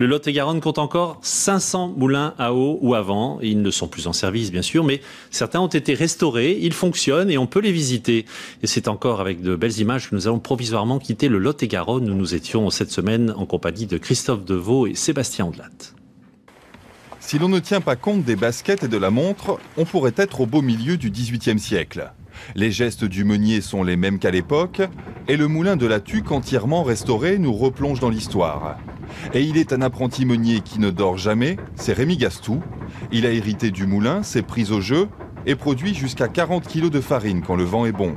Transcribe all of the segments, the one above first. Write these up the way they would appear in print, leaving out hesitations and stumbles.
Le Lot-et-Garonne compte encore 500 moulins à eau ou à vent. Ils ne sont plus en service, bien sûr, mais certains ont été restaurés. Ils fonctionnent et on peut les visiter. Et c'est encore avec de belles images que nous allons provisoirement quitter le Lot-et-Garonne où nous étions cette semaine en compagnie de Christophe Deveau et Sébastien Ondelat. Si l'on ne tient pas compte des baskets et de la montre, on pourrait être au beau milieu du XVIIIe siècle. Les gestes du meunier sont les mêmes qu'à l'époque, et le moulin de la Tuque entièrement restauré nous replonge dans l'histoire. Et il est un apprenti meunier qui ne dort jamais, c'est Rémi Gastou. Il a hérité du moulin, s'est pris au jeu et produit jusqu'à 40 kg de farine quand le vent est bon.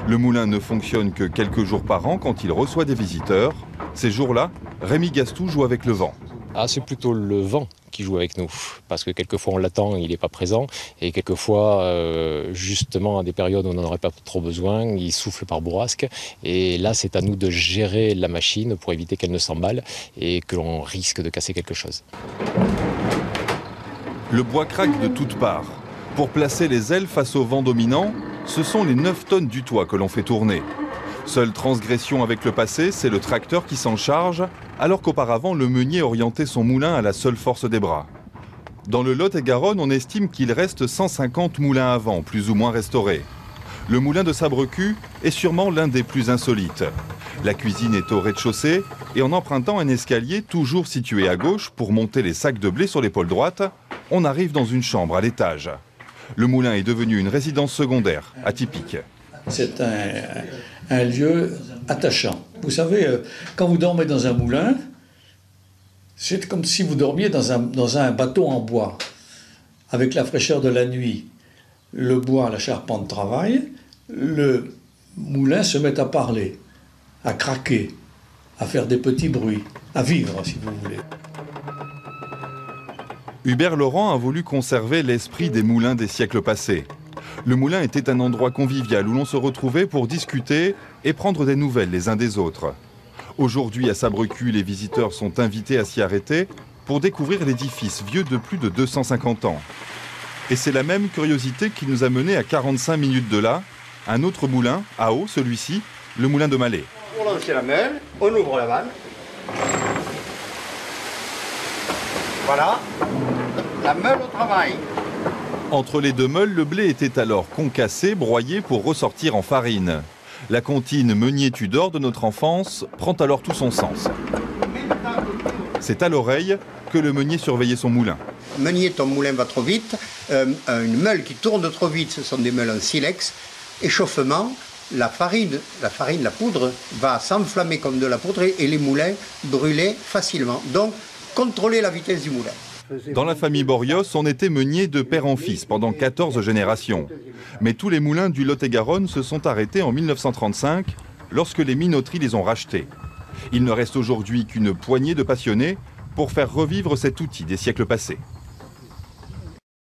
Le moulin ne fonctionne que quelques jours par an quand il reçoit des visiteurs. Ces jours-là, Rémi Gastou joue avec le vent. Ah, c'est plutôt le vent qui joue avec nous, parce que quelquefois on l'attend, il n'est pas présent, et quelquefois, justement, à des périodes où on n'en aurait pas trop besoin, il souffle par bourrasque, et là c'est à nous de gérer la machine pour éviter qu'elle ne s'emballe et que l'on risque de casser quelque chose. Le bois craque de toutes parts. Pour placer les ailes face au vent dominant, ce sont les 9 tonnes du toit que l'on fait tourner. Seule transgression avec le passé, c'est le tracteur qui s'en charge, alors qu'auparavant le meunier orientait son moulin à la seule force des bras. Dans le Lot-et-Garonne, on estime qu'il reste 150 moulins à vent, plus ou moins restaurés. Le moulin de Sabrecu est sûrement l'un des plus insolites. La cuisine est au rez-de-chaussée et en empruntant un escalier toujours situé à gauche pour monter les sacs de blé sur l'épaule droite, on arrive dans une chambre à l'étage. Le moulin est devenu une résidence secondaire, atypique. C'est un lieu attachant. Vous savez, quand vous dormez dans un moulin, c'est comme si vous dormiez dans un bateau en bois, avec la fraîcheur de la nuit. Le bois, la charpente travaille, le moulin se met à parler, à craquer, à faire des petits bruits, à vivre, si vous voulez. Hubert Laurent a voulu conserver l'esprit des moulins des siècles passés. Le moulin était un endroit convivial où l'on se retrouvait pour discuter et prendre des nouvelles les uns des autres. Aujourd'hui, à Sabrecu, les visiteurs sont invités à s'y arrêter pour découvrir l'édifice vieux de plus de 250 ans. Et c'est la même curiosité qui nous a menés à 45 minutes de là, un autre moulin, à eau celui-ci, le moulin de Malais. On lance la meule, on ouvre la vanne. Voilà, la meule au travail. Entre les deux meules, le blé était alors concassé, broyé pour ressortir en farine. La comptine Meunier-Tudor de notre enfance prend alors tout son sens. C'est à l'oreille que le meunier surveillait son moulin. Meunier, ton moulin va trop vite. Une meule qui tourne trop vite, ce sont des meules en silex. Échauffement, la farine, la poudre, va s'enflammer comme de la poudre et les moulins brûler facilement. Donc, contrôler la vitesse du moulin. Dans la famille Borios, on était meunier de père en fils pendant 14 générations. Mais tous les moulins du Lot-et-Garonne se sont arrêtés en 1935, lorsque les minoteries les ont rachetés. Il ne reste aujourd'hui qu'une poignée de passionnés pour faire revivre cet outil des siècles passés.